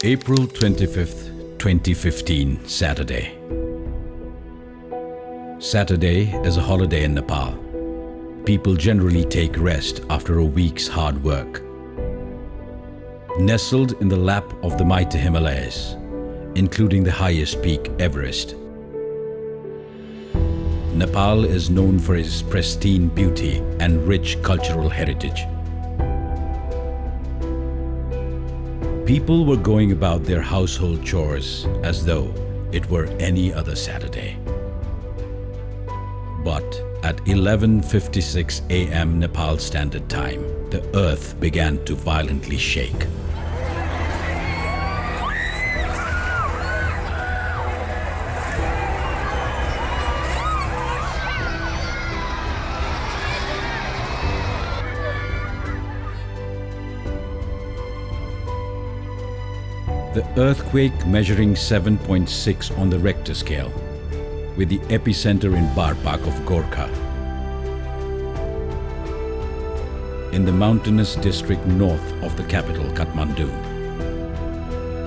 April 25th, 2015, Saturday. Saturday is a holiday in Nepal. People generally take rest after a week's hard work. Nestled in the lap of the mighty Himalayas, including the highest peak, Everest, Nepal is known for its pristine beauty and rich cultural heritage. People were going about their household chores as though it were any other Saturday. But at 11:56 a.m. Nepal Standard Time, the earth began to violently shake. The earthquake measuring 7.6 on the Richter scale, with the epicenter in Barpak of Gorkha, in the mountainous district north of the capital, Kathmandu,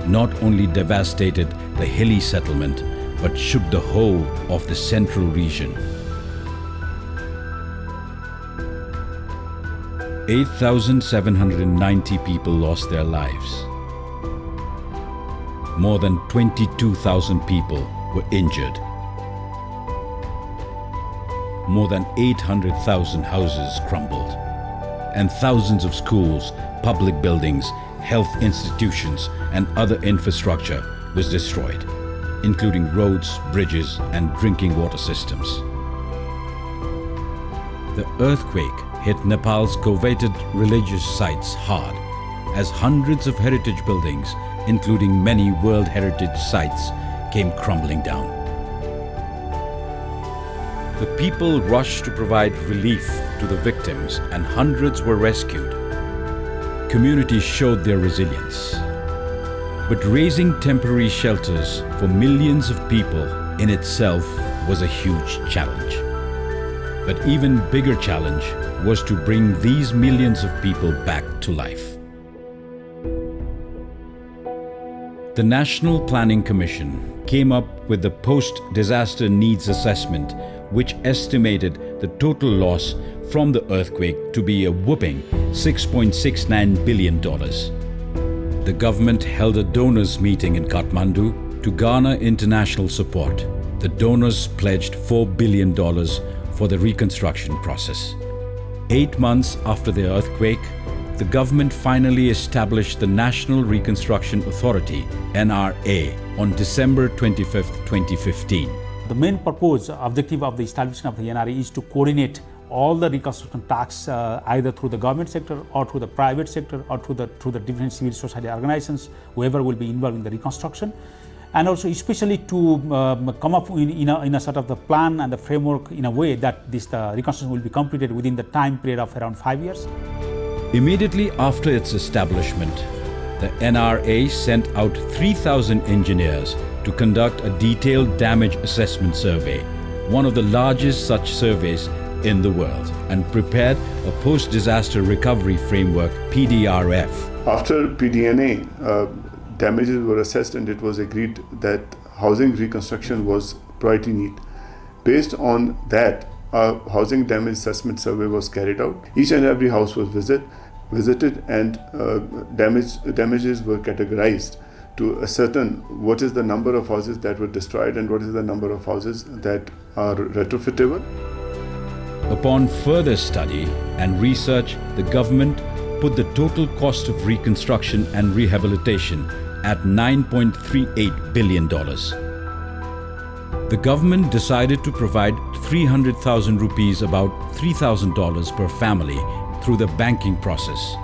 not only devastated the hilly settlement, but shook the whole of the central region. 8,790 people lost their lives. More than 22,000 people were injured. More than 800,000 houses crumbled, and thousands of schools, public buildings, health institutions, and other infrastructure was destroyed, including roads, bridges, and drinking water systems. The earthquake hit Nepal's coveted religious sites hard, as hundreds of heritage buildings, including many World Heritage Sites, came crumbling down. The people rushed to provide relief to the victims, and hundreds were rescued. Communities showed their resilience. But raising temporary shelters for millions of people in itself was a huge challenge. But even bigger challenge was to bring these millions of people back to life. The National Planning Commission came up with the Post-Disaster Needs Assessment, which estimated the total loss from the earthquake to be a whopping $6.69 billion. The government held a donors meeting in Kathmandu to garner international support. The donors pledged $4 billion for the reconstruction process. 8 months after the earthquake, the government finally established the National Reconstruction Authority, NRA, on December 25, 2015. The main objective of the establishment of the NRA is to coordinate all the reconstruction tasks either through the government sector or through the private sector or through the different civil society organizations, whoever will be involved in the reconstruction, and also especially to come up in a sort of the plan and the framework in a way that this reconstruction will be completed within the time period of around 5 years. Immediately after its establishment, the NRA sent out 3,000 engineers to conduct a detailed damage assessment survey, one of the largest such surveys in the world, and prepared a post-disaster recovery framework, PDRF. After PDNA, damages were assessed and it was agreed that housing reconstruction was priority need. Based on that, a housing damage assessment survey was carried out. Each and every house was visited and damages were categorized to ascertain what is the number of houses that were destroyed and what is the number of houses that are retrofittable. Upon further study and research, the government put the total cost of reconstruction and rehabilitation at $9.38 billion. The government decided to provide 300,000 rupees, about $3,000 per family, through the banking process.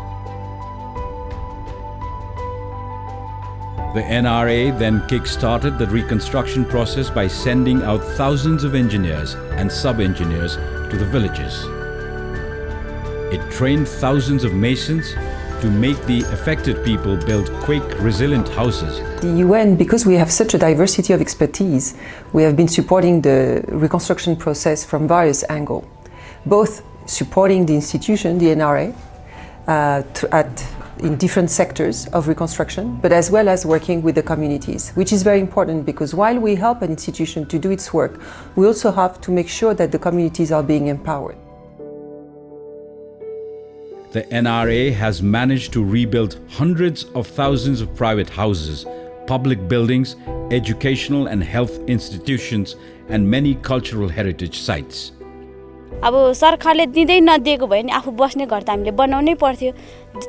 The NRA then kick-started the reconstruction process by sending out thousands of engineers and sub-engineers to the villages. It trained thousands of masons to make the affected people build quake-resilient houses. The UN, because we have such a diversity of expertise, we have been supporting the reconstruction process from various angles, both supporting the institution, the NRA, at in different sectors of reconstruction, but as well as working with the communities, which is very important because while we help an institution to do its work, we also have to make sure that the communities are being empowered. The NRA has managed to rebuild hundreds of thousands of private houses, public buildings, educational and health institutions, and many cultural heritage sites. अब सरकारले दिँदै नदिएको भए नि आफू बस्ने घर त हामीले बनाउनै पर्थ्यो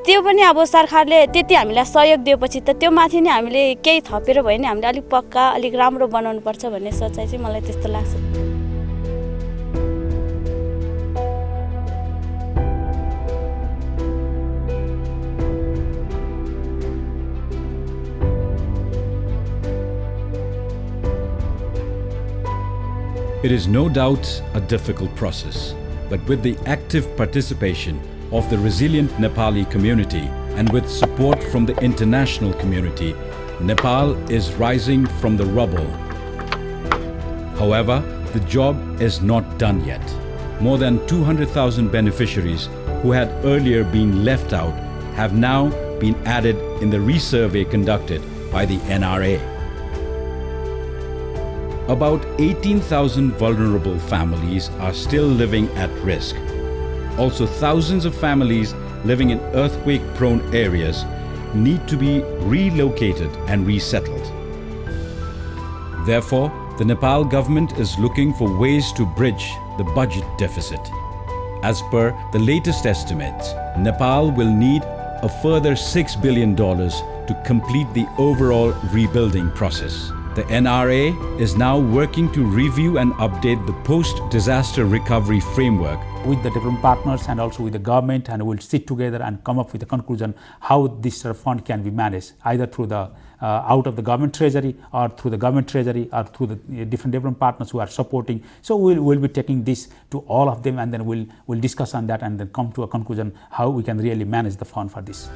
त्यो पनि अब सरकारले त्यति हामीलाई सहयोग दिएपछि त त्यो माथि नै हामीले केही थपेर भए नि हामीले अलिक पक्का अलिक राम्रो बनाउनु पर्छ भन्ने सोचाइ चाहिँ मलाई त्यस्तो लाग्छ It is no doubt a difficult process, but with the active participation of the resilient Nepali community and with support from the international community, Nepal is rising from the rubble. However, the job is not done yet. More than 200,000 beneficiaries who had earlier been left out have now been added in the resurvey conducted by the NRA. About 18,000 vulnerable families are still living at risk. Also, thousands of families living in earthquake-prone areas need to be relocated and resettled. Therefore, the Nepal government is looking for ways to bridge the budget deficit. As per the latest estimates, Nepal will need a further $6 billion to complete the overall rebuilding process. The NRA is now working to review and update the post-disaster recovery framework with the different partners and also with the government, and we'll sit together and come up with a conclusion how this fund can be managed, either through the out of the government treasury or through the government treasury or through the different partners who are supporting. So we'll be taking this to all of them, and then we'll discuss on that and then come to a conclusion how we can really manage the fund for this.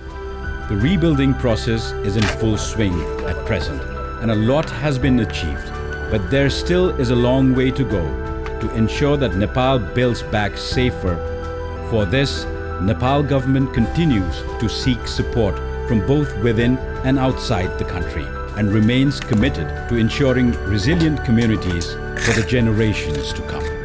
The rebuilding process is in full swing at present, and a lot has been achieved, but there still is a long way to go to ensure that Nepal builds back safer. For this, Nepal government continues to seek support from both within and outside the country and remains committed to ensuring resilient communities for the generations to come.